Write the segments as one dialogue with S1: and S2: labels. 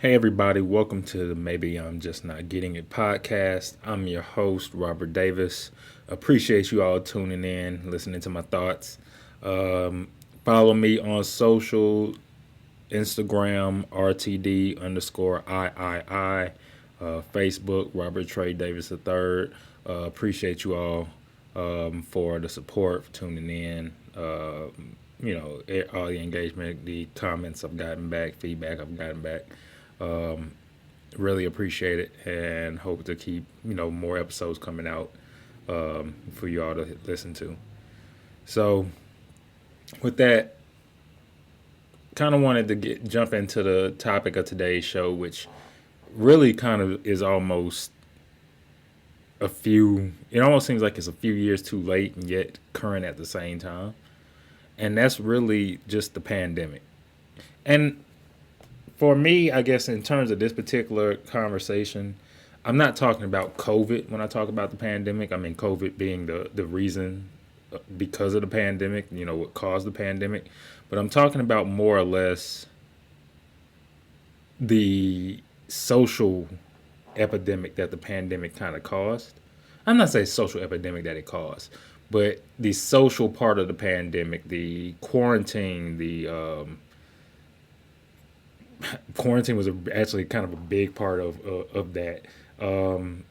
S1: Hey everybody, welcome to the Maybe I'm Just Not Getting It podcast. I'm your host, Robert Davis. Appreciate you all tuning in, listening to my thoughts. Um, Follow me on social, Instagram, RTD underscore III, Facebook, Robert Trey Davis III. Appreciate you all for the support, for tuning in. All the engagement, the comments I've gotten back, feedback I've gotten back. Really appreciate it and hope to keep more episodes coming out for you all to listen to. So with that, kind of wanted to jump into the topic of today's show, which really kind of is almost a few. It almost seems like it's a few years too late and yet current at the same time, and that's really just the pandemic. And for me, I guess in terms of this particular conversation, I'm not talking about COVID when I talk about the pandemic. I mean, COVID being the reason because of the pandemic, what caused the pandemic. But I'm talking about more or less the social epidemic that the pandemic kind of caused. I'm not saying social epidemic that it caused, but the social part of the pandemic, the quarantine, the quarantine was actually kind of a big part of that. Um,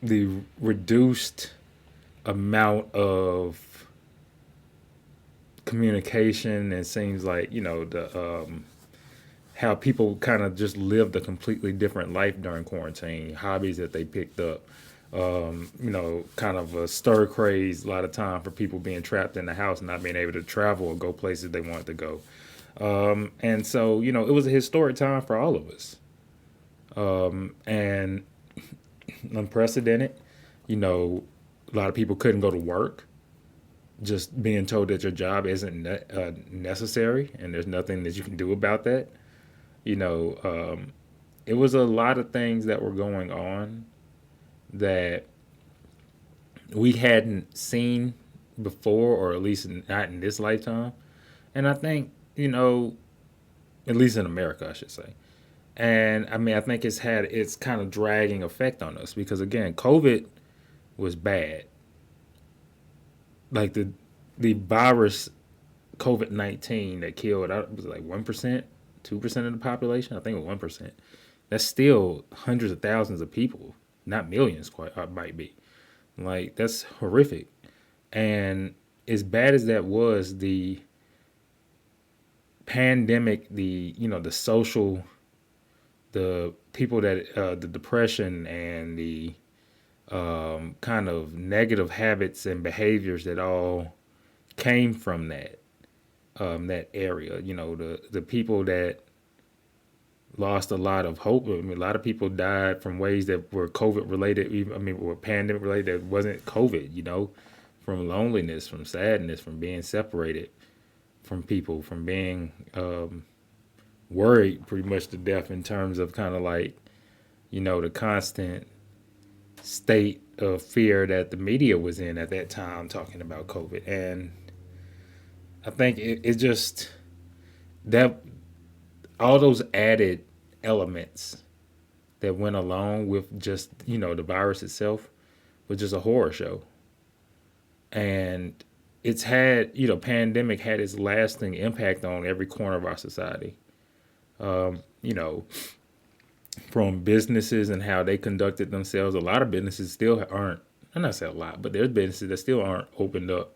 S1: the reduced amount of communication and seems like the how people kind of just lived a completely different life during quarantine, hobbies that they picked up, kind of a stir craze a lot of time for people being trapped in the house and not being able to travel or go places they wanted to go. And so, it was a historic time for all of us, and unprecedented. A lot of people couldn't go to work, just being told that your job isn't necessary and there's nothing that you can do about that. You know, um, it was a lot of things that were going on that we hadn't seen before, or at least not in this lifetime. And I think, at least in America, I should say. And I mean, I think it's kind of dragging effect on us because again, COVID was bad. Like the virus COVID-19 that killed, was it like 1%, 2% of the population. I think it was 1%. That's still hundreds of thousands of people, not millions. Quite might be like that's horrific. And as bad as that was, the pandemic, the social, the people that the depression and the kind of negative habits and behaviors that all came from that area. The people that lost a lot of hope. I mean, a lot of people died from ways that were COVID related. Even I mean, were pandemic related that wasn't COVID. From loneliness, from sadness, from being separated from people, from being worried pretty much to death in terms of kind of like the constant state of fear that the media was in at that time talking about COVID. And I think it just that all those added elements that went along with just the virus itself was just a horror show. And it's had pandemic had its lasting impact on every corner of our society. You know, from businesses and how they conducted themselves. A lot of businesses still aren't. I'm not saying a lot, but there's businesses that still aren't opened up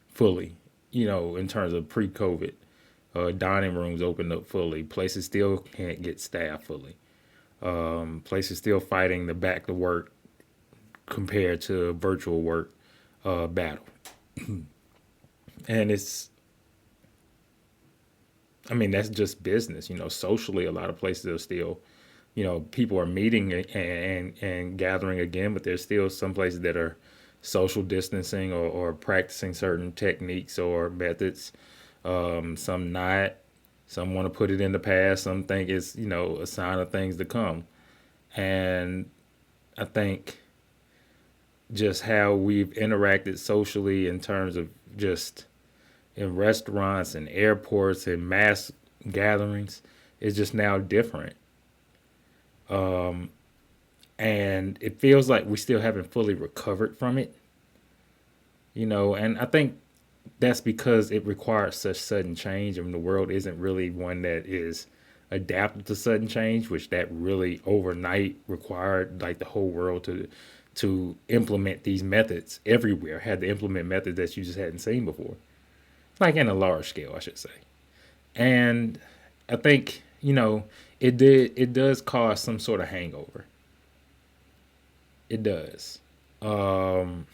S1: fully. In terms of pre-COVID, dining rooms opened up fully. Places still can't get staffed fully. Places still fighting the back to work compared to virtual work battle. And I mean, that's just business. Socially, a lot of places are still, people are meeting and gathering again, but there's still some places that are social distancing or practicing certain techniques or methods. Some not. Some want to put it in the past. Some think it's, a sign of things to come. And I think just how we've interacted socially in terms of just in restaurants and airports and mass gatherings is just now different. And it feels like we still haven't fully recovered from it, and I think that's because it requires such sudden change, and the world isn't really one that is adapted to sudden change, which that really overnight required like the whole world to implement these methods everywhere, had to implement methods that you just hadn't seen before, like in a large scale, I should say. And I think, it does cause some sort of hangover. It does. Um,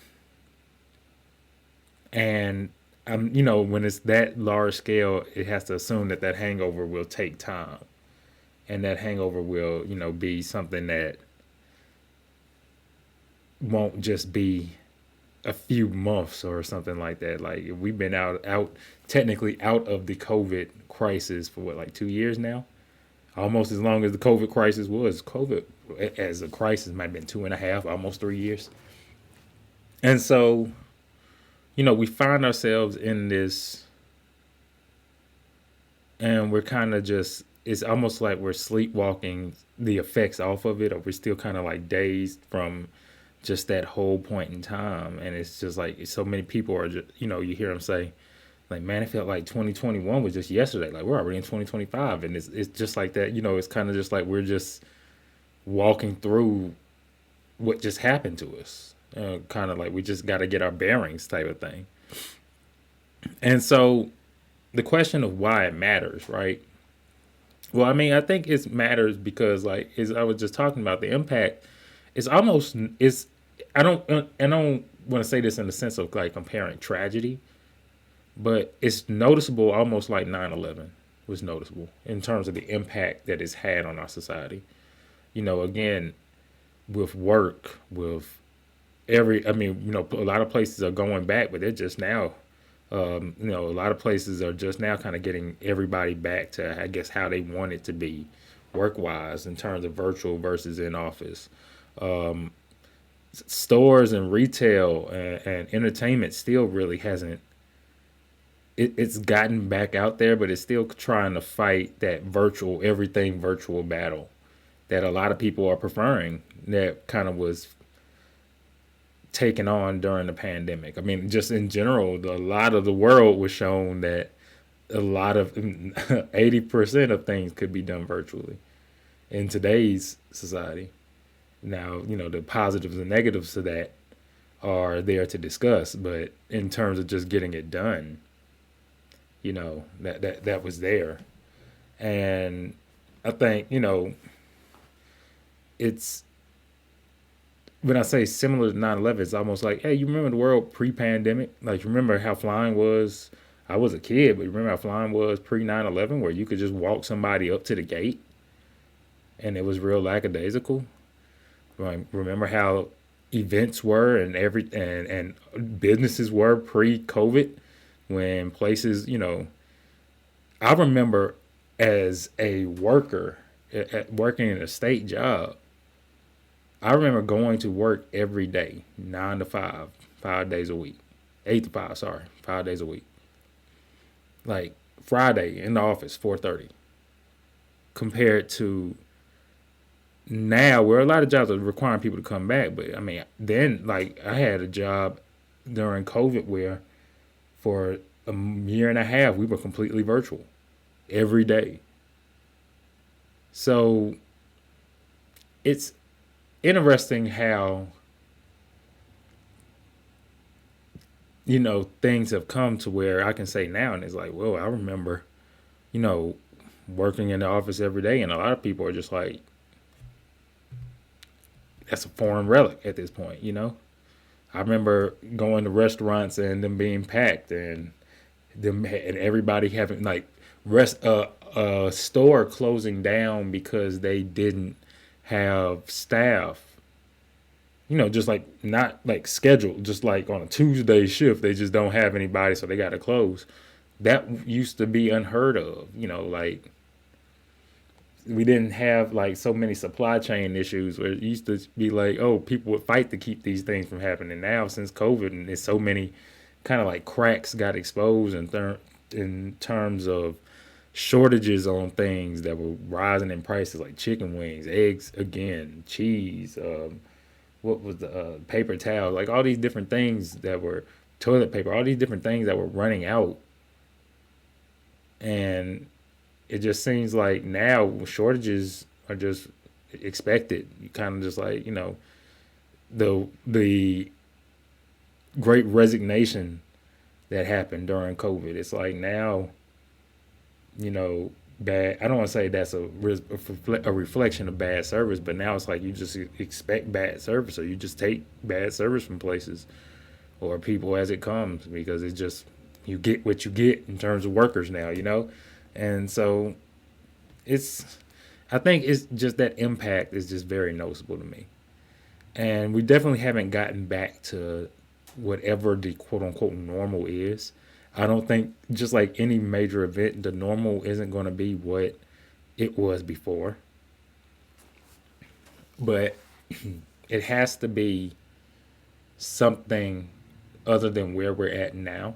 S1: and when it's that large scale, it has to assume that that hangover will take time, and that hangover will, be something that won't just be a few months or something like that. Like we've been out technically out of the COVID crisis for what, like 2 years now, almost as long as the COVID crisis was. COVID as a crisis might have been 2.5, almost 3 years. And so, we find ourselves in this, and we're kind of just, it's almost like we're sleepwalking the effects off of it, or we're still kind of like dazed from just that whole point in time. And it's just like so many people are just, you hear them say, like, man, it felt like 2021 was just yesterday. Like, we're already in 2025. And it's just like that. It's kind of just like we're just walking through what just happened to us. Kind of like we just got to get our bearings type of thing. And so the question of why it matters, right? Well, I mean, I think it matters because, like, as I was just talking about, the impact is almost is. I don't want to say this in the sense of like comparing tragedy, but it's noticeable, almost like 9/11 was noticeable in terms of the impact that it's had on our society. Again, with work, with I mean, a lot of places are going back, but they're just now, a lot of places are just now kind of getting everybody back to, I guess, how they want it to be work wise in terms of virtual versus in office. Um, Stores and retail and entertainment still really hasn't, it's gotten back out there, but it's still trying to fight that virtual, everything virtual battle that a lot of people are preferring, that kind of was taken on during the pandemic. I mean, just in general, a lot of the world was shown that a lot of 80% of things could be done virtually in today's society. Now, the positives and negatives to that are there to discuss, but in terms of just getting it done, that was there. And I think, it's, when I say similar to 9/11, it's almost like, hey, you remember the world pre-pandemic? Like, you remember how flying was? I was a kid, but you remember how flying was pre 9/11, where you could just walk somebody up to the gate and it was real lackadaisical? Like, remember how events were and and businesses were pre-COVID, when places, I remember as a worker working in a state job, I remember going to work every day, 9 to 5, 5 days a week, 8 to 5. Sorry, 5 days a week. Like Friday in the office, 4:30. Compared to now, where a lot of jobs are requiring people to come back. But I mean, then like I had a job during COVID where for a year and a half we were completely virtual every day. So it's interesting how things have come to where I can say now, and it's like, well, I remember, you know, working in the office every day, and a lot of people are just like, that's a foreign relic at this point. I remember going to restaurants and them being packed, and them and everybody having like a store closing down because they didn't have staff. Just like not like scheduled, just like on a Tuesday shift, they just don't have anybody, so they got to close. That used to be unheard of. Like we didn't have like so many supply chain issues where it used to be like, oh, people would fight to keep these things from happening. Now since COVID, and there's so many kind of like cracks got exposed in terms of shortages on things that were rising in prices, like chicken wings, eggs, again, cheese. What was the paper towels? Like all these different things that were toilet paper. All these different things that were running out, and it just seems like now shortages are just expected. You kind of just like the great resignation that happened during COVID. It's like now, bad. I don't want to say that's a reflection of bad service, but now it's like you just expect bad service, or you just take bad service from places or people as it comes, because it's just you get what you get in terms of workers now. And so it's I think it's just that impact is just very noticeable to me. And we definitely haven't gotten back to whatever the quote unquote normal is. I don't think, just like any major event, the normal isn't going to be what it was before, but it has to be something other than where we're at now.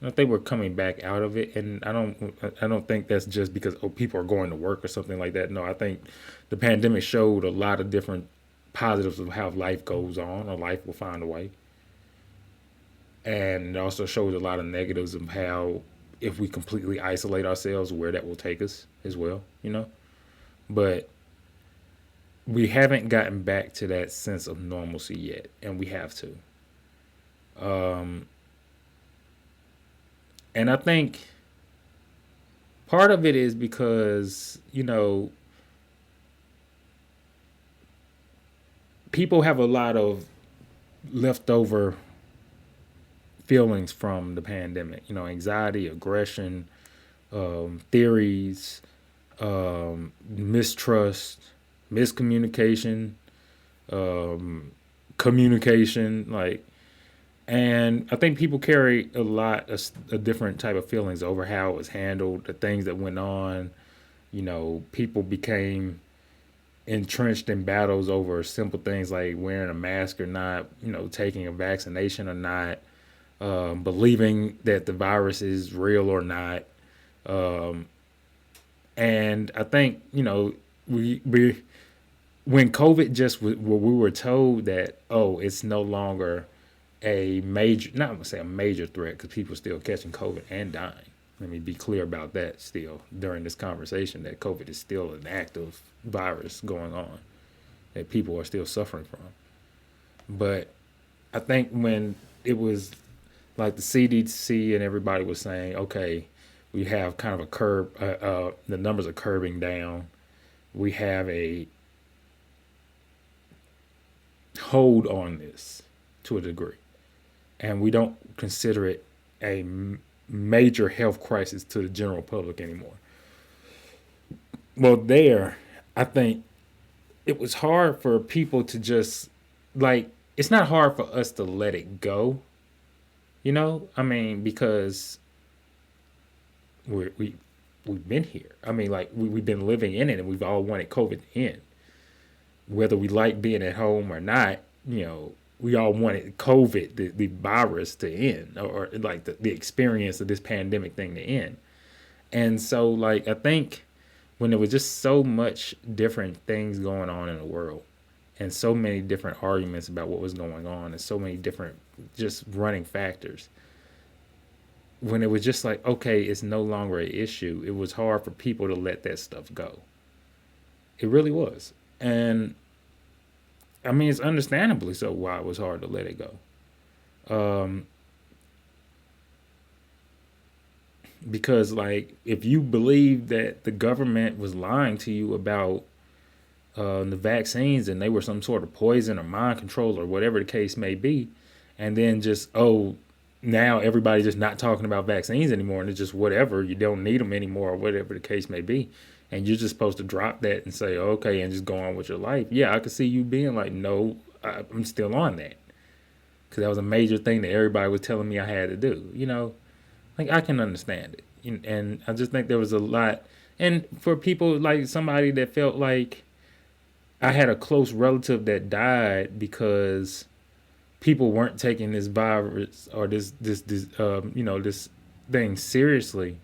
S1: I think we're coming back out of it, and I don't think that's just because people are going to work or something like that. No, I think the pandemic showed a lot of different positives of how life goes on, or life will find a way, and it also shows a lot of negatives of how, if we completely isolate ourselves, where that will take us as well. But we haven't gotten back to that sense of normalcy yet, and we have to. Um, and I think part of it is because people have a lot of leftover feelings from the pandemic. Anxiety, aggression, theories, mistrust, miscommunication, um, communication, like, and I think people carry a different type of feelings over how it was handled, the things that went on. People became entrenched in battles over simple things like wearing a mask or not, taking a vaccination or not, believing that the virus is real or not. Um, and I think, we when COVID just we were told that, oh, it's no longer a major, not gonna say a major threat, because people are still catching COVID and dying. Let me be clear about that still during this conversation, that COVID is still an active virus going on that people are still suffering from. But I think when it was like the CDC and everybody was saying, okay, we have kind of a curve, the numbers are curving down. We have a hold on this to a degree, and we don't consider it a major health crisis to the general public anymore. Well, I think it was hard for people to just, like, it's not hard for us to let it go, I mean, because we're, we we've been here. I mean, like, we've been living in it, and we've all wanted COVID to end, whether we like being at home or not. We all wanted COVID, the virus, to end, or like the experience of this pandemic thing to end. And so, like, I think when there was just so much different things going on in the world, and so many different arguments about what was going on, and so many different just running factors, when it was just like, okay, it's no longer an issue, it was hard for people to let that stuff go. It really was. And I mean, it's understandably so why it was hard to let it go. Um, because, like, if you believe that the government was lying to you about the vaccines, and they were some sort of poison or mind control or whatever the case may be, and then just, oh, now everybody's just not talking about vaccines anymore, and it's just whatever, you don't need them anymore, or whatever the case may be, and you're just supposed to drop that and say, okay, and just go on with your life. Yeah, I could see you being like, no, I'm still on that, because that was a major thing that everybody was telling me I had to do. Like, I can understand it. And I just think there was a lot. And for people, like somebody that felt like I had a close relative that died because people weren't taking this virus, or this thing seriously.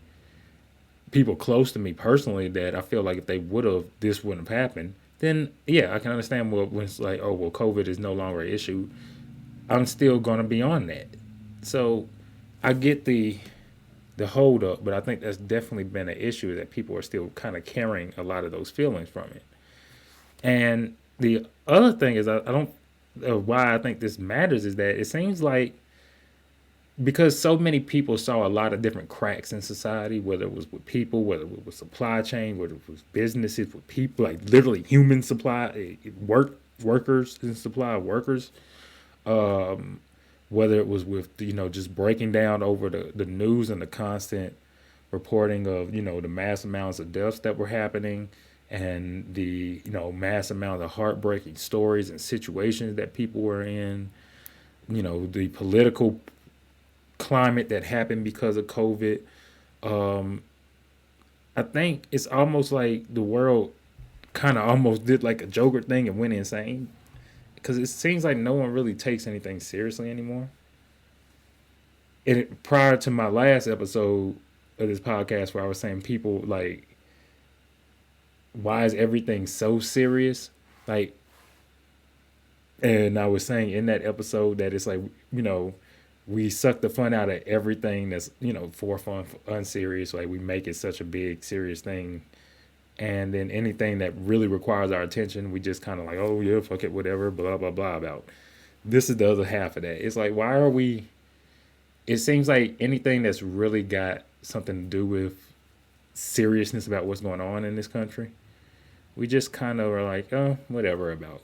S1: people close to me personally that I feel like if they would have, this wouldn't have happened. Then yeah, I can understand when it's like, oh well, COVID is no longer an issue. I'm still gonna be on that. So I get the hold up, but I think that's definitely been an issue that people are still kind of carrying a lot of those feelings from it. And the other thing is, I don't why I think this matters is that it seems like because so many people saw a lot of different cracks in society, whether it was with people, whether it was supply chain, whether it was businesses with people, like literally human supply workers and supply workers, um, whether it was with just breaking down over the news and the constant reporting of the mass amounts of deaths that were happening and the mass amount of heartbreaking stories and situations that people were in, the political climate that happened because of COVID. Um, I think it's almost like the world kind of almost did like a Joker thing and went insane because it seems like no one really takes anything seriously anymore. And prior to my last episode of this podcast, where I was saying people like, why is everything so serious? Like, and I was saying in that episode that it's like, we suck the fun out of everything that's, for fun, unserious. Like, we make it such a big, serious thing. And then anything that really requires our attention, we just kind of like, oh, yeah, fuck it, whatever, blah, blah, blah about. This is the other half of that. It's like, why are we. It seems like anything that's really got something to do with seriousness about what's going on in this country, we just kind of are like, oh, whatever about.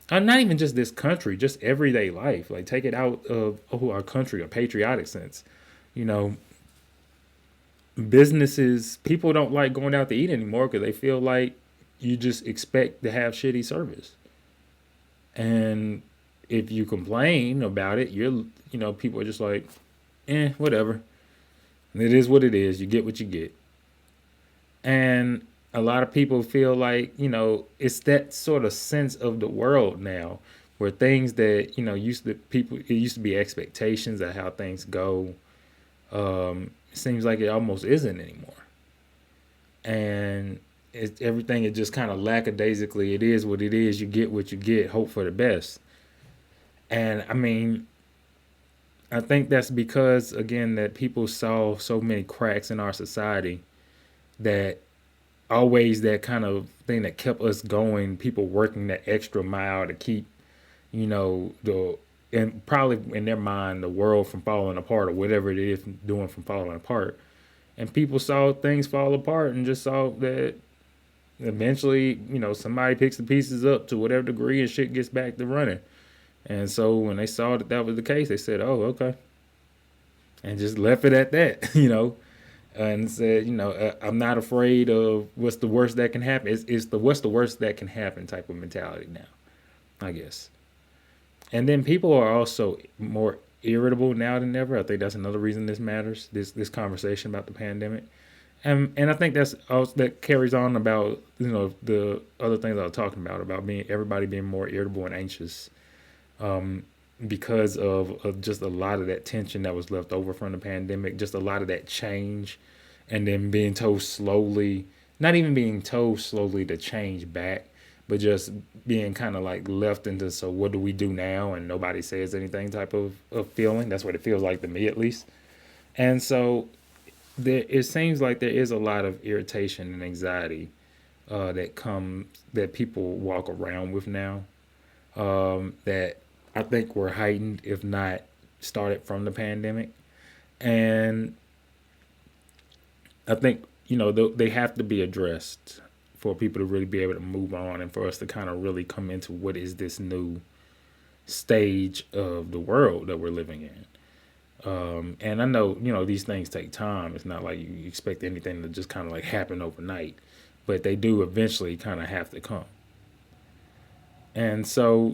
S1: Not even just this country, just everyday life. Like, take it out of our country, a patriotic sense. You know, businesses, people don't like going out to eat anymore because they feel like you just expect to have shitty service. And if you complain about it, people are just like, whatever. And it is what it is. You get what you get. And a lot of people feel like, it's that sort of sense of the world now where things that, it used to be expectations of how things go. It seems like it almost isn't anymore. And everything is just kind of lackadaisically, it is what it is. You get what you get, hope for the best. And I mean, I think that's because, again, that people saw so many cracks in our society that always that kind of thing that kept us going, people working that extra mile to keep, and probably in their mind, the world from falling apart or whatever it is doing from falling apart. And people saw things fall apart and just saw that eventually, somebody picks the pieces up to whatever degree and shit gets back to running. And so when they saw that was the case, they said, oh, okay. And just left it at that, and said, I'm not afraid of what's the worst that can happen. It's the what's the worst that can happen type of mentality now, I guess. And then people are also more irritable now than ever. I think that's another reason this matters, this conversation about the pandemic. And I think that's also, that carries on about, the other things I was talking about everybody being more irritable and anxious because of just a lot of that tension that was left over from the pandemic, just a lot of that change, and then being told slowly, not even being told slowly to change back, but just being kind of like left into, so what do we do now? And nobody says anything type of feeling. That's what it feels like to me, at least. And so it seems like there is a lot of irritation and anxiety that people walk around with now, that I think were heightened, if not started from the pandemic. And I think, they have to be addressed for people to really be able to move on and for us to kind of really come into what is this new stage of the world that we're living in. And I know, these things take time. It's not like you expect anything to just kind of like happen overnight, but they do eventually kind of have to come. And so,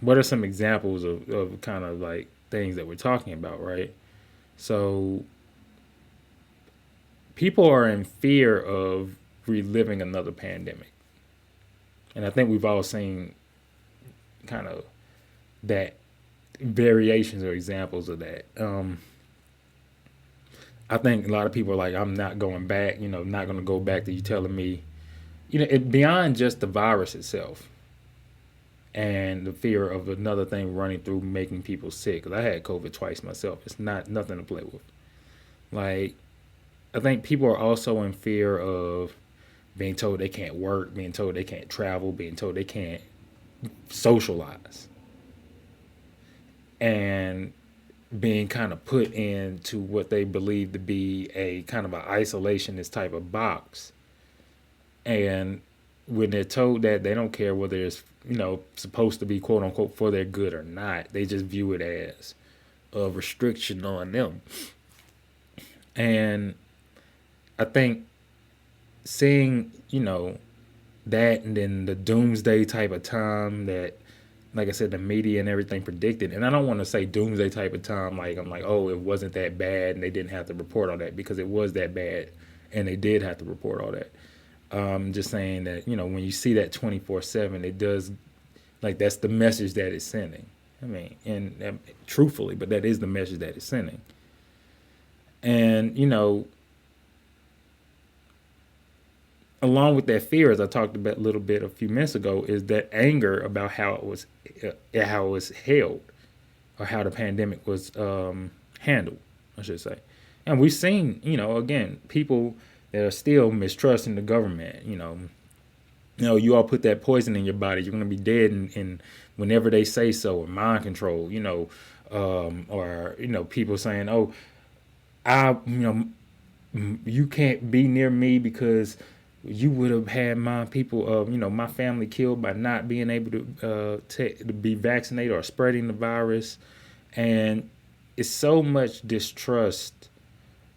S1: what are some examples of kind of like things that we're talking about, right? So people are in fear of reliving another pandemic. And I think we've all seen kind of that variations or examples of that. I think a lot of people are like, I'm not going back, not going to go back to you telling me, beyond just the virus itself and the fear of another thing running through making people sick. 'Cause I had COVID twice myself. It's not nothing to play with. Like, I think people are also in fear of being told they can't work, being told they can't travel, being told they can't socialize, and being kind of put into what they believe to be a kind of an isolationist type of box. And when they're told that, they don't care whether it's supposed to be quote unquote for their good or not. They just view it as a restriction on them. And I think seeing that, and then the doomsday type of time that, like I said, the media and everything predicted. And I don't want to say doomsday type of time like I'm like, oh, it wasn't that bad and they didn't have to report all that, because it was that bad and they did have to report all that. Just saying that, when you see that 24/7, it does, like, that's the message that it's sending. I mean, and truthfully, but that is the message that it's sending. And, along with that fear, as I talked about a little bit a few minutes ago, is that anger about how it was held, or how the pandemic was handled, I should say. And we've seen, again, people that are still mistrusting the government. You all put that poison in your body, you're going to be dead, and whenever they say so, or mind control, or people saying, oh, you can't be near me because you would have had my family killed by not being able to be vaccinated or spreading the virus. And it's so much distrust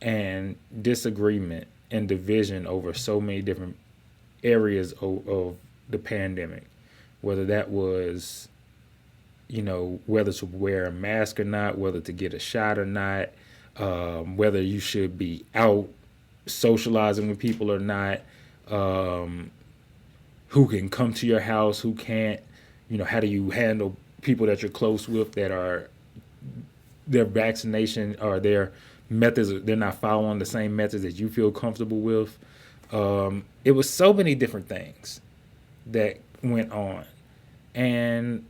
S1: and disagreement and division over so many different areas of the pandemic, whether that was, whether to wear a mask or not, whether to get a shot or not, whether you should be out socializing with people or not, who can come to your house, who can't, how do you handle people that you're close with that are, their vaccination or their methods, they're not following the same methods that you feel comfortable with. It was so many different things that went on, and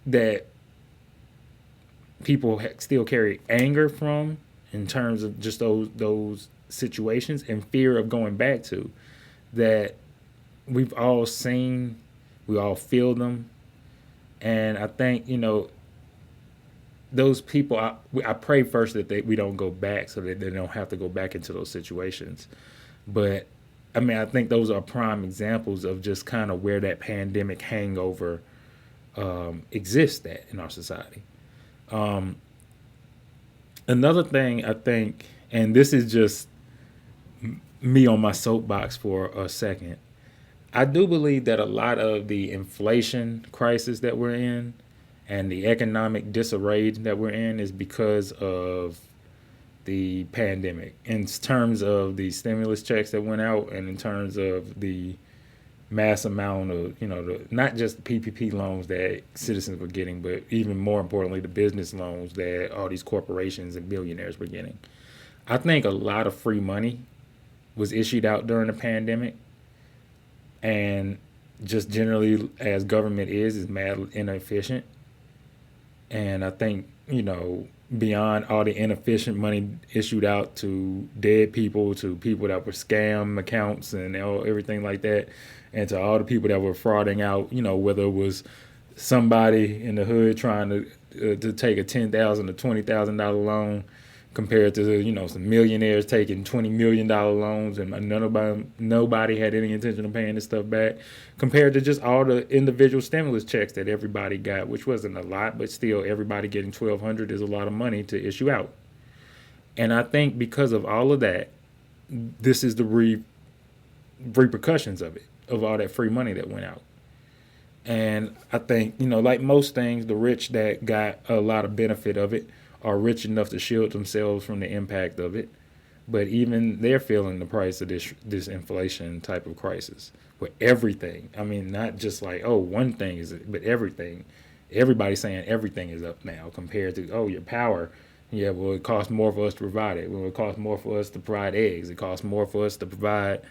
S1: that people still carry anger from, in terms of just those situations, and fear of going back to, that we've all seen, we all feel them. And I think, those people, I pray first that we don't go back, so that they don't have to go back into those situations. But I mean, I think those are prime examples of just kind of where that pandemic hangover exists at in our society. Another thing I think, and this is just me on my soapbox for a second, I do believe that a lot of the inflation crisis that we're in and the economic disarray that we're in is because of the pandemic, in terms of the stimulus checks that went out, and in terms of the mass amount of, not just the PPP loans that citizens were getting, but even more importantly, the business loans that all these corporations and billionaires were getting. I think a lot of free money was issued out during the pandemic, and just generally, as government is mad inefficient. And I think, beyond all the inefficient money issued out to dead people, to people that were scam accounts and everything like that, and to all the people that were frauding out, whether it was somebody in the hood trying to take a $10,000 or $20,000 loan, compared to some millionaires taking $20 million loans, and nobody had any intention of paying this stuff back, compared to just all the individual stimulus checks that everybody got, which wasn't a lot, but still everybody getting $1,200 is a lot of money to issue out. And I think because of all of that, this is the repercussions of it, of all that free money that went out. And I think, like most things, the rich that got a lot of benefit of it are rich enough to shield themselves from the impact of it. But even they're feeling the price of this inflation type of crisis, where everything, I mean, not just like, oh, one thing is, but everything, everybody's saying everything is up now, compared to, oh, your power, Yeah, well, it costs more for us to provide it. Well, it costs more for us to provide eggs. It costs more for us to provide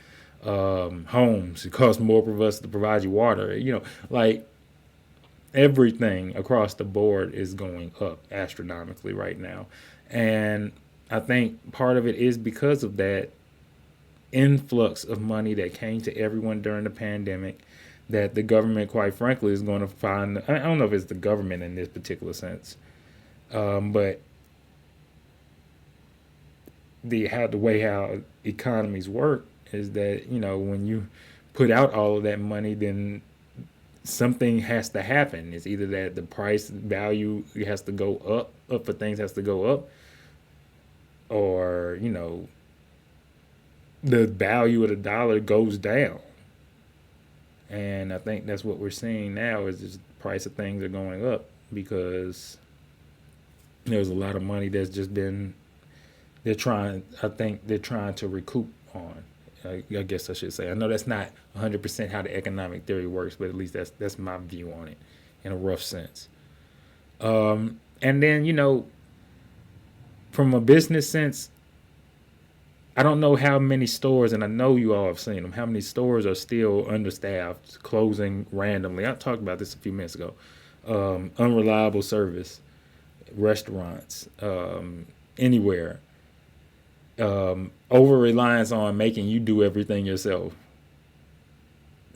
S1: homes. It costs more for us to provide you water. Like everything across the board is going up astronomically right now. And I think part of it is because of that influx of money that came to everyone during the pandemic that the government, quite frankly, is going to find. I don't know if it's the government in this particular sense, but the way how economies work is that when you put out all of that money, then something has to happen. It's either that the price value has to go up for things has to go up, or the value of the dollar goes down. And I think that's what we're seeing now is just the price of things are going up because there's a lot of money that's just been I think they're trying to recoup on. I guess I should say. I know that's not 100% how the economic theory works, but at least that's my view on it in a rough sense. And then, from a business sense, I don't know how many stores, and I know you all have seen them, how many stores are still understaffed, closing randomly. I talked about this a few minutes ago. Unreliable service, restaurants, anywhere. Over reliance on making you do everything yourself.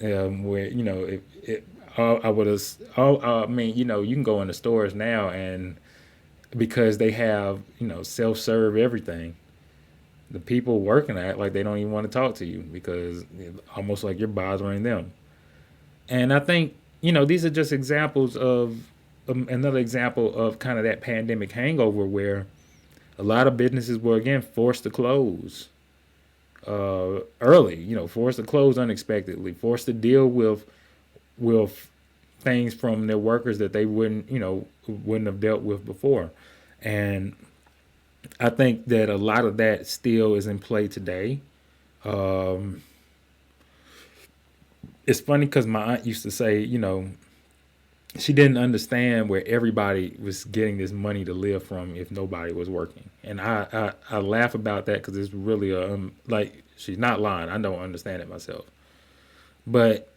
S1: Where I would have. I mean, you can go in the stores now, and because they have self-serve everything, the people working at like they don't even want to talk to you because it's almost like you're bothering them. And I think these are just examples of another example of kind of that pandemic hangover where a lot of businesses were again forced to close early, forced to close unexpectedly, forced to deal with things from their workers that they wouldn't have dealt with before. And I think that a lot of that still is in play today. Um, it's funny because my aunt used to say, she didn't understand where everybody was getting this money to live from if nobody was working. And I laugh about that because it's really like she's not lying. I don't understand it myself. But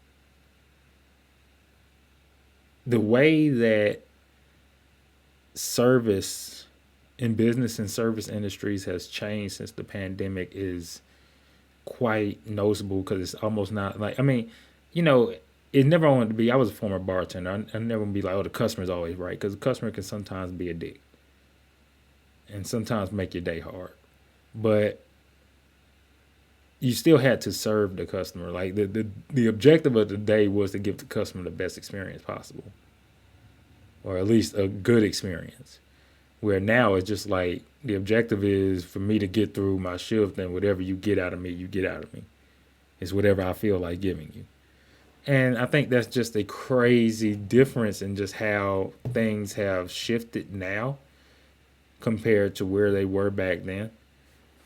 S1: the way that service in business and service industries has changed since the pandemic is quite noticeable because it's almost not like, I mean, you know, it never wanted to be. I was a former bartender. I never want to be like, oh, the customer's always right because the customer can sometimes be a dick and sometimes make your day hard. But you still had to serve the customer. Like the objective of the day was to give the customer the best experience possible, or at least a good experience. Where now it's just like the objective is for me to get through my shift, and whatever you get out of me, you get out of me. It's whatever I feel like giving you. And I think that's just a crazy difference in just how things have shifted now compared to where they were back then.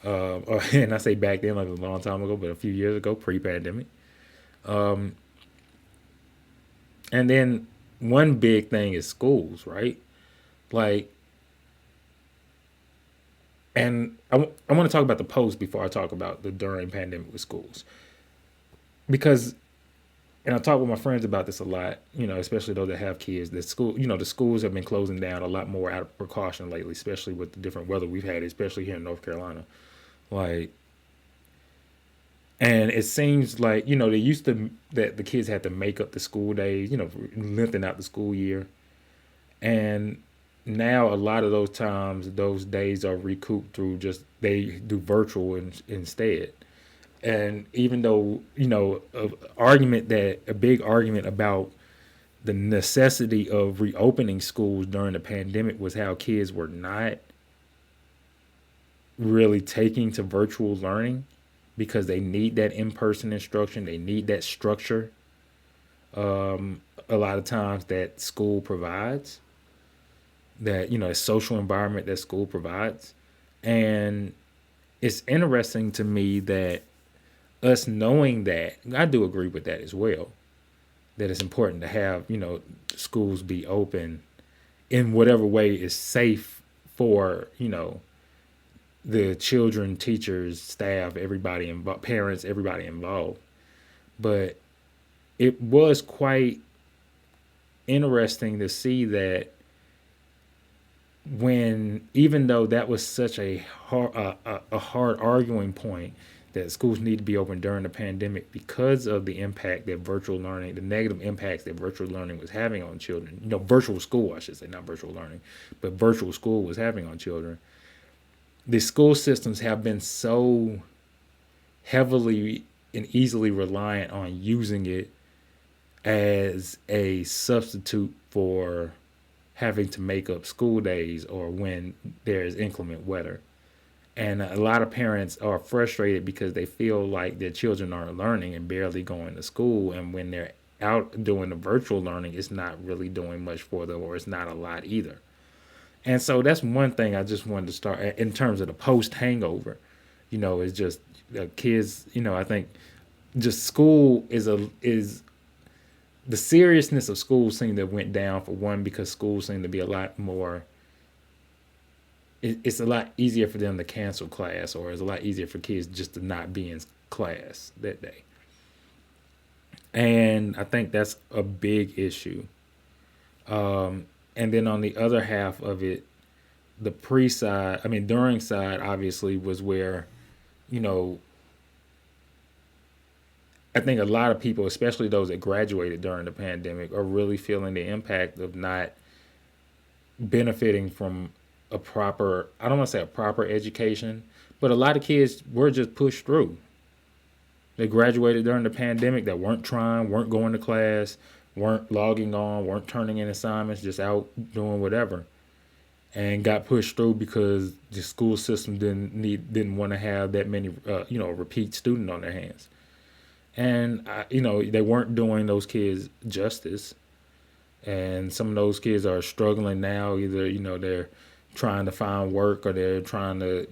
S1: And I say back then like a long time ago, but a few years ago, pre-pandemic. Um, and then one big thing is schools, right? Like, and I want to talk about the post before I talk about the during pandemic with schools. Because, and I talk with my friends about this a lot, especially those that have kids, that the schools have been closing down a lot more out of precaution lately, especially with the different weather we've had, especially here in North Carolina. Like, and it seems like, they used to, that the kids had to make up the school days, lengthen out the school year. And now a lot of those times, those days are recouped through just, they do virtual instead. And even though, a big argument about the necessity of reopening schools during the pandemic was how kids were not really taking to virtual learning because they need that in-person instruction, they need that structure, a lot of times that school provides, that a social environment that school provides. And it's interesting to me that us knowing that, I do agree with that as well, that it's important to have schools be open in whatever way is safe for, the children, teachers, staff, everybody involved, parents, everybody involved. But it was quite interesting to see that when, even though that was such a hard arguing point that schools need to be open during the pandemic because of the impact that virtual learning, the negative impacts that virtual learning was having on children, virtual school, I should say, not virtual learning, but virtual school was having on children. The school systems have been so heavily and easily reliant on using it as a substitute for having to make up school days or when there's inclement weather. And a lot of parents are frustrated because they feel like their children aren't learning and barely going to school. And when they're out doing the virtual learning, it's not really doing much for them, or it's not a lot either. And so that's one thing I just wanted to start in terms of the post hangover. Is just kids. I think just school is the seriousness of school seemed to have went down, for one, because school seemed to be a lot more. It's a lot easier for them to cancel class, or it's a lot easier for kids just to not be in class that day. And I think that's a big issue. And then on the other half of it, the during side obviously was where, you know, I think a lot of people, especially those that graduated during the pandemic, are really feeling the impact of not benefiting from I don't want to say a proper education, but a lot of kids were just pushed through. They graduated during the pandemic that weren't trying, weren't going to class, weren't logging on, weren't turning in assignments, just out doing whatever, and got pushed through because the school system didn't want to have that many repeat student on their hands. And they weren't doing those kids justice. And some of those kids are struggling now. Either they're trying to find work, or they're trying to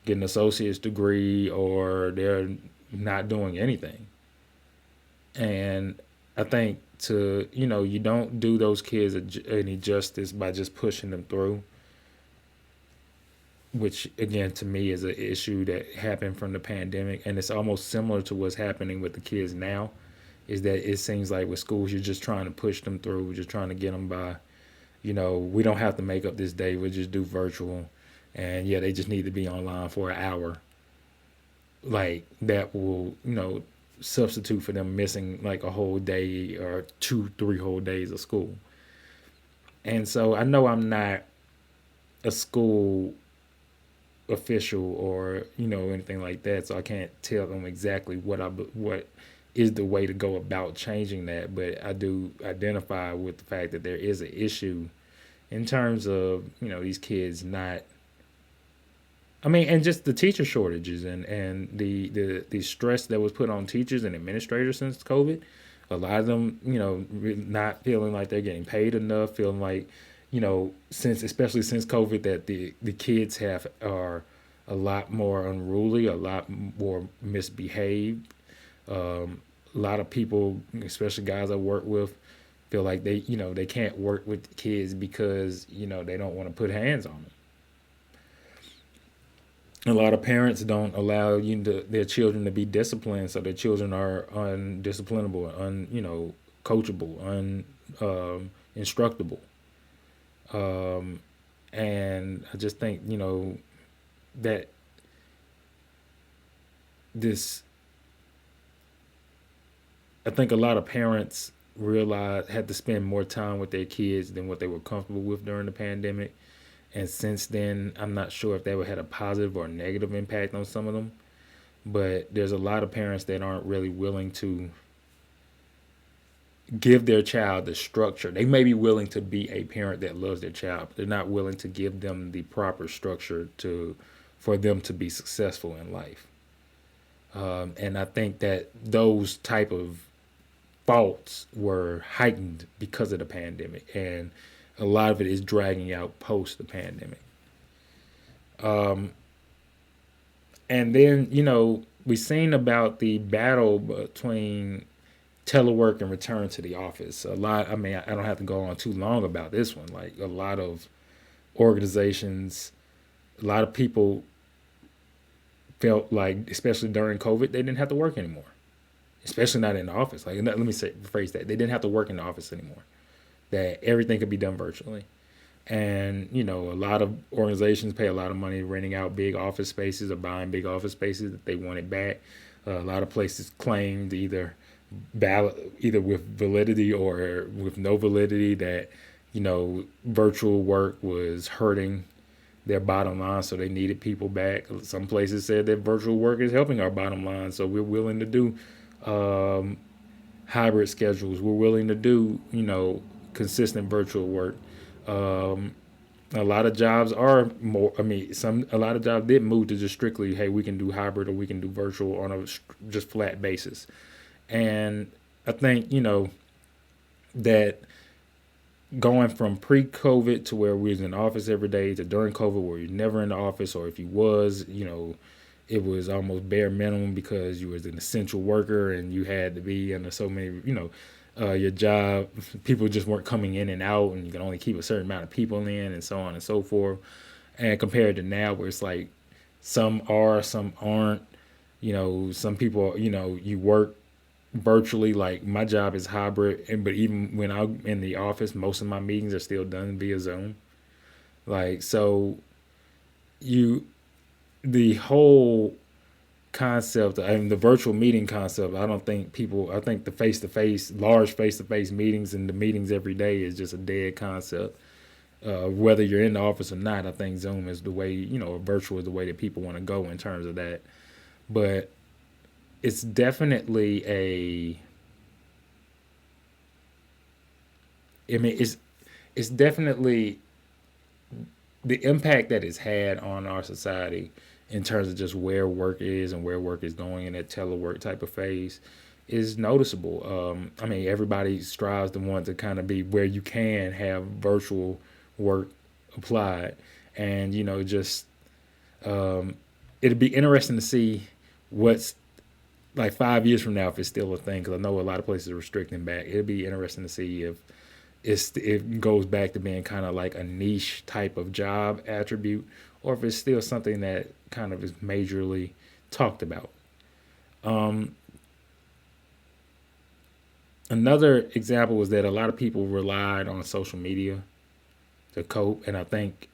S1: get an associate's degree, or they're not doing anything. And I think you don't do those kids any justice by just pushing them through, which again to me is an issue that happened from the pandemic, and it's almost similar to what's happening with the kids now. Is that it seems like with schools you're just trying to push them through, just trying to get them by. We don't have to make up this day, we'll just do virtual, and yeah, they just need to be online for an hour. Like that will substitute for them missing like a whole day or 2-3 whole days of school. And so I know I'm not a school official or anything like that, so I can't tell them exactly what is the way to go about changing that. But I do identify with the fact that there is an issue in terms of these kids not. And just the teacher shortages and the stress that was put on teachers and administrators since COVID. A lot of them, not feeling like they're getting paid enough, feeling like, especially since COVID, that the kids are a lot more unruly, a lot more misbehaved. A lot of people, especially guys I work with, feel like they can't work with kids because they don't want to put hands on them. A lot of parents don't allow their children to be disciplined, so their children are undisciplinable, coachable, instructable. And I just think that this. I think a lot of parents had to spend more time with their kids than what they were comfortable with during the pandemic. And since then, I'm not sure if that would had a positive or negative impact on some of them. But there's a lot of parents that aren't really willing to give their child the structure. They may be willing to be a parent that loves their child, but they're not willing to give them the proper structure for them to be successful in life. And I think that those type of faults were heightened because of the pandemic, and a lot of it is dragging out post the pandemic. And then we've seen about the battle between telework and return to the office. A lot. I don't have to go on too long about this one. Like a lot of organizations, a lot of people felt like, especially during COVID, they didn't have to work anymore, especially not in the office. Like, let me say, rephrase that. They didn't have to work in the office anymore, that everything could be done virtually. And, a lot of organizations pay a lot of money renting out big office spaces or buying big office spaces that they wanted back. A lot of places claimed either with validity or with no validity that, virtual work was hurting their bottom line, so they needed people back. Some places said that virtual work is helping our bottom line, so we're willing to do um, hybrid schedules. We're willing to do, consistent virtual work. Um, a lot of jobs are more. I mean, a lot of jobs did move to just strictly, hey, we can do hybrid or we can do virtual on a just flat basis. And I think that going from pre-COVID to where we was in the office every day to during COVID where you're never in the office, or if you was, it was almost bare minimum because you was an essential worker and you had to be under so many, your job, people just weren't coming in and out, and you can only keep a certain amount of people in, and so on and so forth. And compared to now, where it's like some are, some aren't. Some people, you work virtually. Like my job is hybrid, and but even when I'm in the office, most of my meetings are still done via Zoom. Like so, you the whole concept and the virtual meeting concept, I don't think people, I think the face to face, large face to face meetings and the meetings every day is just a dead concept. Whether you're in the office or not, I think Zoom is the way, virtual is the way that people want to go in terms of that. But it's definitely I mean, it's definitely the impact that it's had on our society in terms of just where work is and where work is going in that telework type of phase is noticeable. I mean, everybody strives to want to kind of be where you can have virtual work applied, and just um, it'd be interesting to see what's like 5 years from now if it's still a thing. Because I know a lot of places are restricting back. It'd be interesting to see if it goes back to being kind of like a niche type of job attribute, or if it's still something that kind of is majorly talked about. Um, Another example was that a lot of people relied on social media to cope, and I think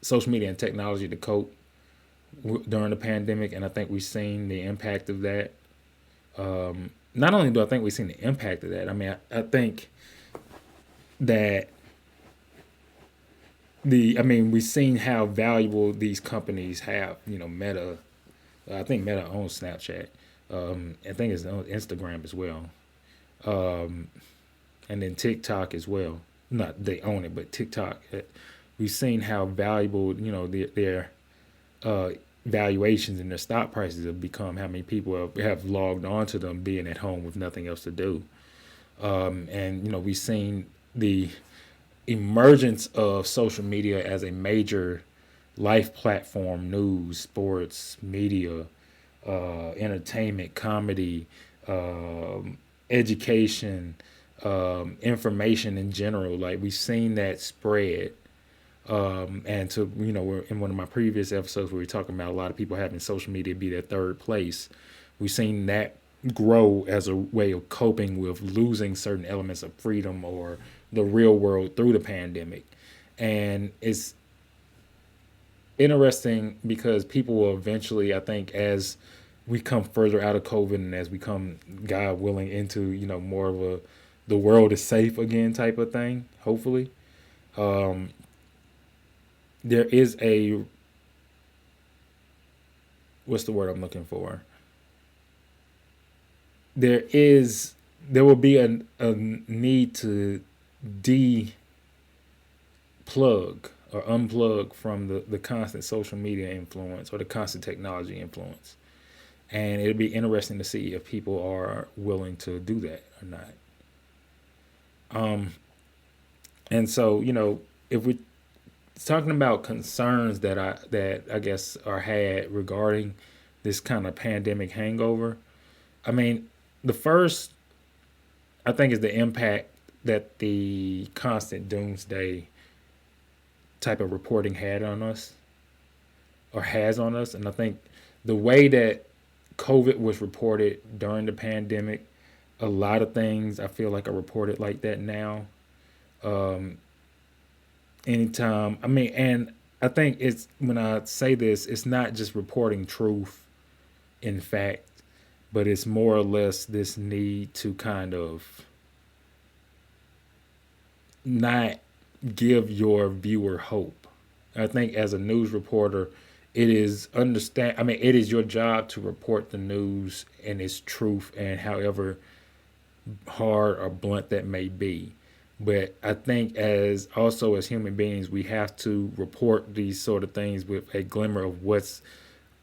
S1: social media and technology to cope during the pandemic, and I think we've seen the impact of that. Not only do I think we've seen the impact of that, I mean, I think that we've seen how valuable these companies have. Meta. I think Meta owns Snapchat. I think it's on Instagram as well, um, and then TikTok as well. Not they own it, but TikTok. We've seen how valuable their uh, valuations and their stock prices have become. How many people have logged on to them, being at home with nothing else to do. And we've seen the emergence of social media as a major life platform: news, sports, media, entertainment, comedy, education, information in general. Like we've seen that spread. And to we're in one of my previous episodes where we are talking about a lot of people having social media be their third place. We've seen that grow as a way of coping with losing certain elements of freedom or the real world through the pandemic. And it's interesting because people will eventually, I think, as we come further out of COVID and as we come, God willing, into more of a the world is safe again type of thing. Hopefully, um, there is a what's the word I'm looking for? There will be a need to de plug or unplug from the constant social media influence or the constant technology influence. And it'll be interesting to see if people are willing to do that or not. Um, and so, if we're talking about concerns that I guess are had regarding this kind of pandemic hangover, I mean, the first I think is the impact that the constant doomsday type of reporting had on us or has on us. And I think the way that COVID was reported during the pandemic, a lot of things I feel like are reported like that now. Um, Anytime, I mean, and I think it's when I say this, it's not just reporting truth in fact, but it's more or less this need to kind of not give your viewer hope. I think as a news reporter, it is understand. I mean, it is your job to report the news and its truth, and however hard or blunt that may be. But I think as also as human beings, we have to report these sort of things with a glimmer of what's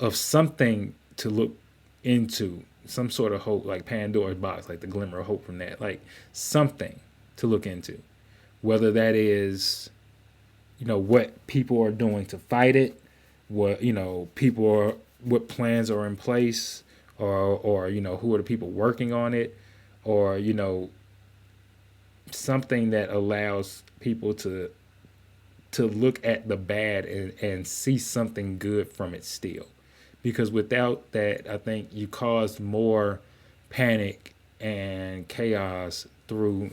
S1: of something to look into, some sort of hope, like Pandora's box, like the glimmer of hope from that, like something to look into, whether that is, what people are doing to fight it, what, people are, what plans are in place, or, who are the people working on it, or, something that allows people to look at the bad and see something good from it still. Because without that, I think you cause more panic and chaos through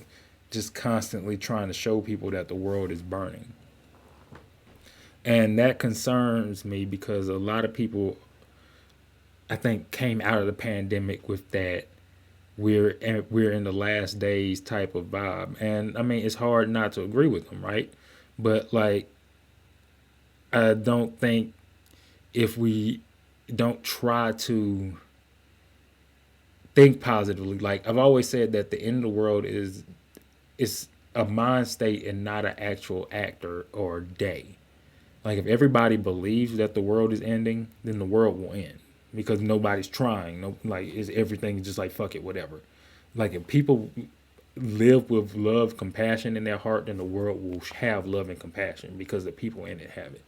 S1: just constantly trying to show people that the world is burning. And that concerns me because a lot of people, I think, came out of the pandemic with that we're in the last days type of vibe. And I mean, it's hard not to agree with them, right? But like, I don't think if we don't try to think positively, like I've always said that the end of the world is a mind state and not an actual actor or day. Like if everybody believes that the world is ending, then the world will end because nobody's trying. No, like is everything just like fuck it, whatever. Like if people live with love, compassion in their heart, then the world will have love and compassion because the people in it have it.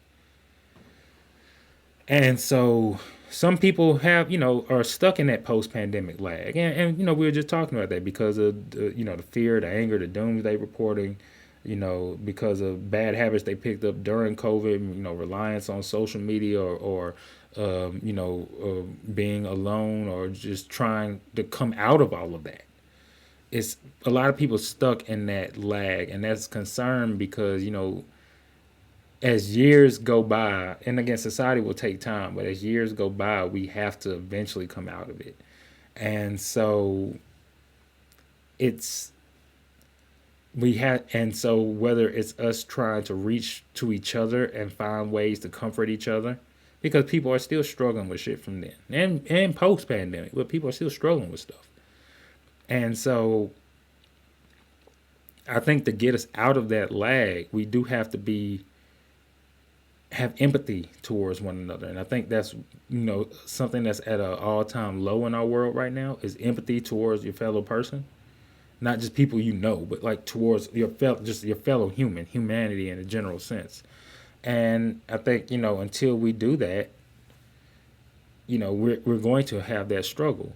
S1: And so some people have, are stuck in that post-pandemic lag, and we were just talking about that because of the fear, the anger, the doomsday reporting, because of bad habits they picked up during COVID, reliance on social media or being alone or just trying to come out of all of that. It's a lot of people stuck in that lag, and that's concern because as years go by, and again, society will take time, but as years go by, we have to eventually come out of it. And so it's and so whether it's us trying to reach to each other and find ways to comfort each other, because people are still struggling with shit from then and post pandemic, but people are still struggling with stuff. And so I think to get us out of that lag, we do have to have empathy towards one another. And I think that's, something that's at an all time low in our world right now is empathy towards your fellow person. Not just people but like towards your fellow humanity in a general sense. And I think, until we do that, we're going to have that struggle.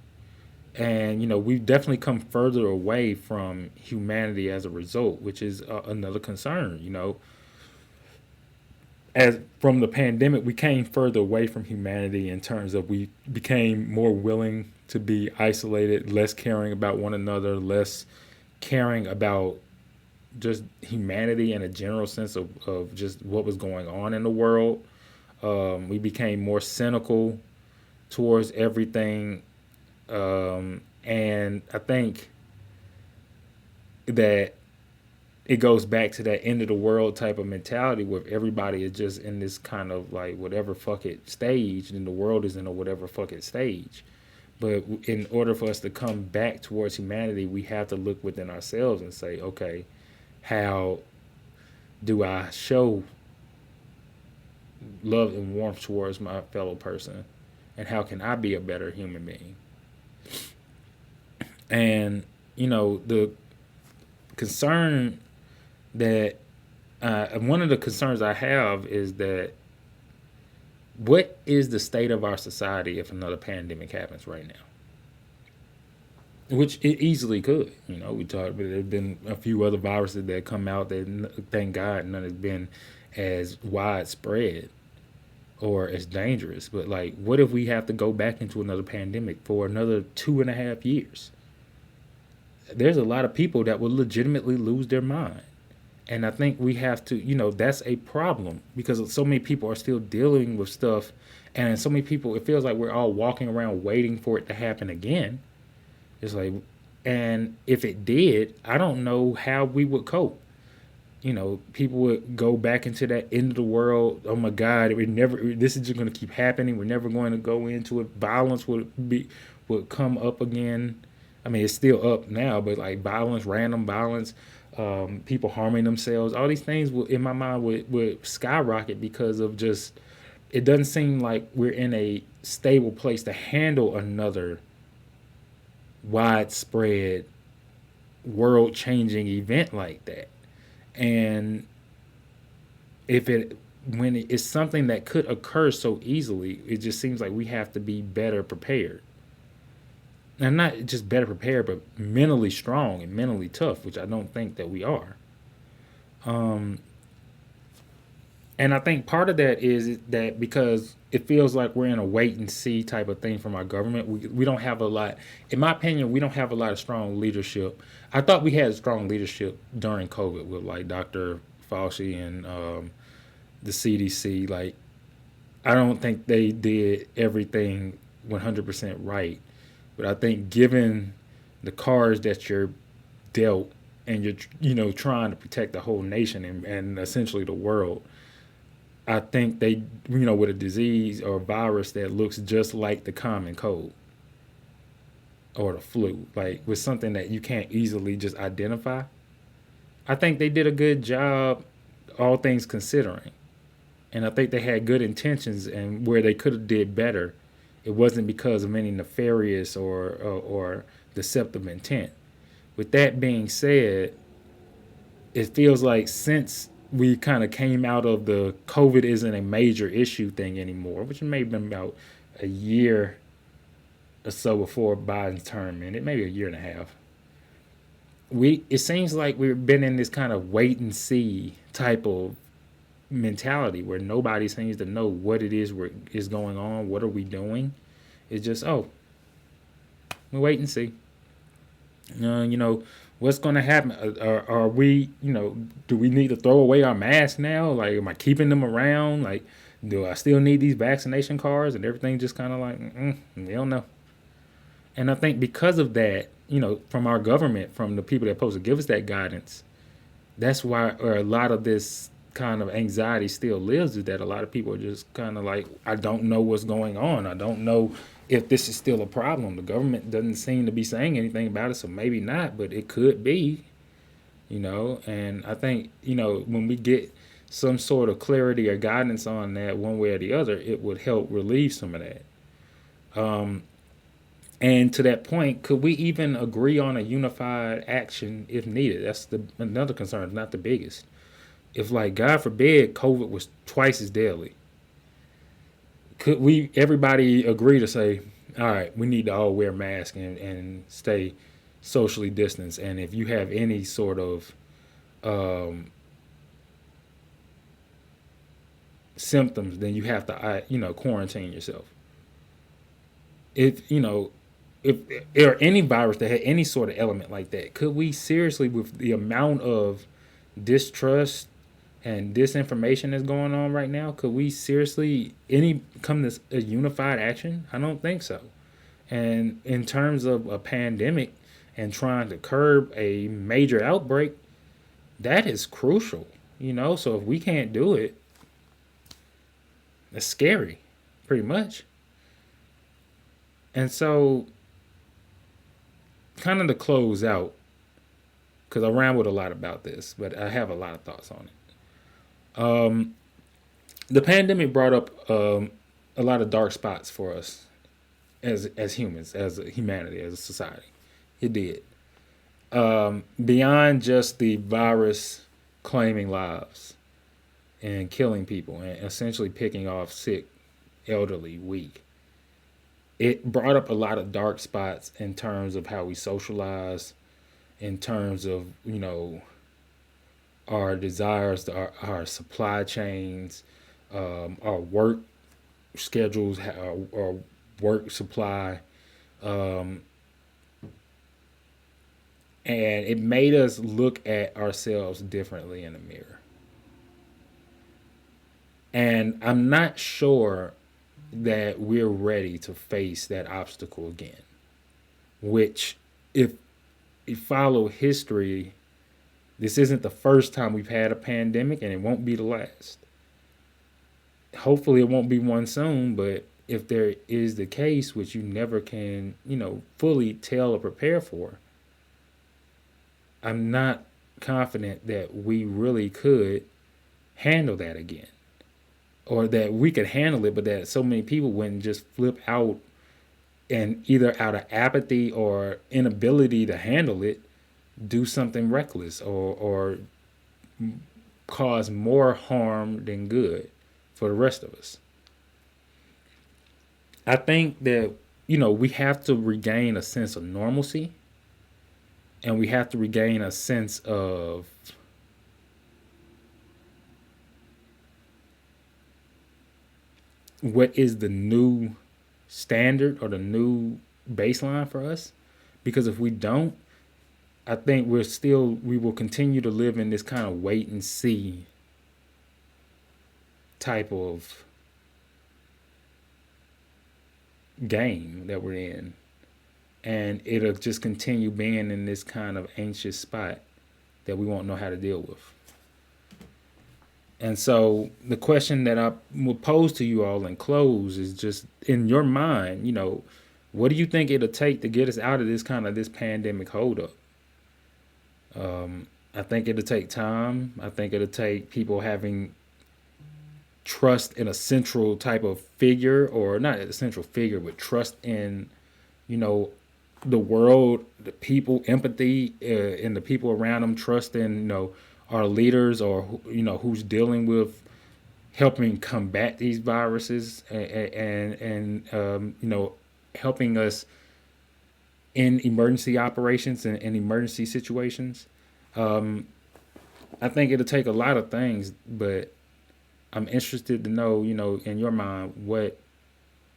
S1: And, we've definitely come further away from humanity as a result, which is another concern, as from the pandemic, we came further away from humanity in terms of we became more willing to be isolated, less caring about one another, less caring about just humanity in a general sense of just what was going on in the world. We became more cynical towards everything. And I think that it goes back to that end of the world type of mentality where everybody is just in this kind of like whatever fuck it stage, and the world is in a whatever fuck it stage. But in order for us to come back towards humanity, we have to look within ourselves and say, okay, how do I show love and warmth towards my fellow person? And how can I be a better human being? And, the concern that one of the concerns I have is that what is the state of our society if another pandemic happens right now? Which it easily could. We talked, but there's been a few other viruses that come out that, thank God, none has been as widespread or as dangerous. But like, what if we have to go back into another pandemic for another 2.5 years? There's a lot of people that will legitimately lose their mind. And I think we have to, that's a problem because so many people are still dealing with stuff. And so many people, it feels like we're all walking around waiting for it to happen again. It's like, and if it did, I don't know how we would cope. People would go back into that end of the world. Oh my God, this is just going to keep happening. We're never going to go into it. Violence would come up again. I mean, it's still up now, but like violence, random violence, people harming themselves, all these things in my mind would skyrocket because of just, it doesn't seem like we're in a stable place to handle another widespread world changing event like that. And if it when it's something that could occur so easily, it just seems like we have to be better prepared. And not just better prepared, but mentally strong and mentally tough, which I don't think that we are. Um, and I think part of that is that because it feels like we're in a wait and see type of thing from our government, we don't have a lot, in my opinion, we don't have a lot of strong leadership. I thought we had strong leadership during COVID with like Dr. Fauci and the CDC. Like, I don't think they did everything 100% right. But I think given the cards that you're dealt and you're trying to protect the whole nation and essentially the world, I think they with a disease or a virus that looks just like the common cold or the flu, like with something that you can't easily just identify. I think they did a good job, all things considering, and I think they had good intentions, and where they could have did better, it wasn't because of any nefarious or deceptive intent. With that being said, it feels like since we kind of came out of the COVID isn't a major issue thing anymore, which may have been about a year or so before Biden's term, and it may be a year and a half. It seems like we've been in this kind of wait and see type of mentality where nobody seems to know what it is going on. What are we doing? It's just, oh, we wait and see. What's going to happen? Are we, do we need to throw away our masks now? Like, am I keeping them around? Like, do I still need these vaccination cards? And everything just kind of like, they don't know. And I think because of that, from our government, from the people that are supposed to give us that guidance, that's why a lot of this kind of anxiety still lives, is that a lot of people are just kind of like, I don't know what's going on. I don't know if this is still a problem. The government doesn't seem to be saying anything about it, so maybe not, but it could be, and I think, when we get some sort of clarity or guidance on that one way or the other, it would help relieve some of that. And to that point, could we even agree on a unified action if needed? That's another concern, not the biggest. If, like, God forbid, COVID was twice as deadly, could everybody agree to say, all right, we need to all wear masks and stay socially distanced, and if you have any sort of symptoms, then you have to quarantine yourself. If there any virus that had any sort of element like that, could we seriously, with the amount of distrust and disinformation that's going on right now, could we seriously come to a unified action? I don't think so. And in terms of a pandemic and trying to curb a major outbreak, that is crucial. So if we can't do it, it's scary, pretty much. And so, kind of to close out, because I rambled a lot about this, but I have a lot of thoughts on it. The pandemic brought up a lot of dark spots for us as humans, as a humanity, as a society. It did. Beyond just the virus claiming lives and killing people and essentially picking off sick, elderly, weak, it brought up a lot of dark spots in terms of how we socialize, in terms of, our desires, our supply chains, our work schedules, our work supply, um, and it made us look at ourselves differently in the mirror. And I'm not sure that we're ready to face that obstacle again, which, if you follow history, this isn't the first time we've had a pandemic, and it won't be the last. Hopefully, it won't be one soon, but if there is the case, which you never can, fully tell or prepare for, I'm not confident that we really could handle that again, or that we could handle it, but that so many people wouldn't just flip out and, either out of apathy or inability to handle it, do something reckless, or cause more harm than good for the rest of us. I think that, we have to regain a sense of normalcy, and we have to regain a sense of what is the new standard or the new baseline for us. Because if we don't, I think we will continue to live in this kind of wait and see type of game that we're in. And it'll just continue being in this kind of anxious spot that we won't know how to deal with. And so the question that I will pose to you all and close is, just in your mind, what do you think it'll take to get us out of this pandemic holdup? I think it'll take time. I think it'll take people having trust in a central type of figure, or not a central figure, but trust in, you know, the world, the people, empathy in the people around them, trust in, our leaders, or, who's dealing with helping combat these viruses, and helping us in emergency operations and emergency situations. I think it'll take a lot of things, but I'm interested to know, in your mind, what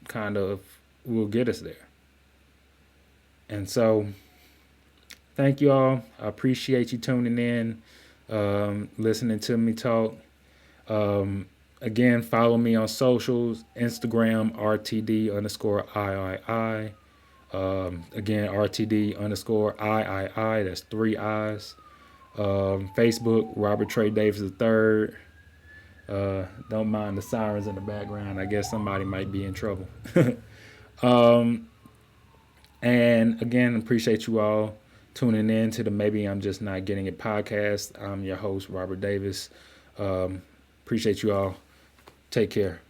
S1: kind of will get us there. And so, thank you all. I appreciate you tuning in, listening to me talk. Again, follow me on socials, Instagram, RTD underscore III. Again, RTD underscore III. That's 3 I's. Facebook, Robert Trey Davis III. Don't mind the sirens in the background. I guess somebody might be in trouble. And again, appreciate you all tuning in to the Maybe I'm Just Not Getting It podcast. I'm your host, Robert Davis. Appreciate you all. Take care.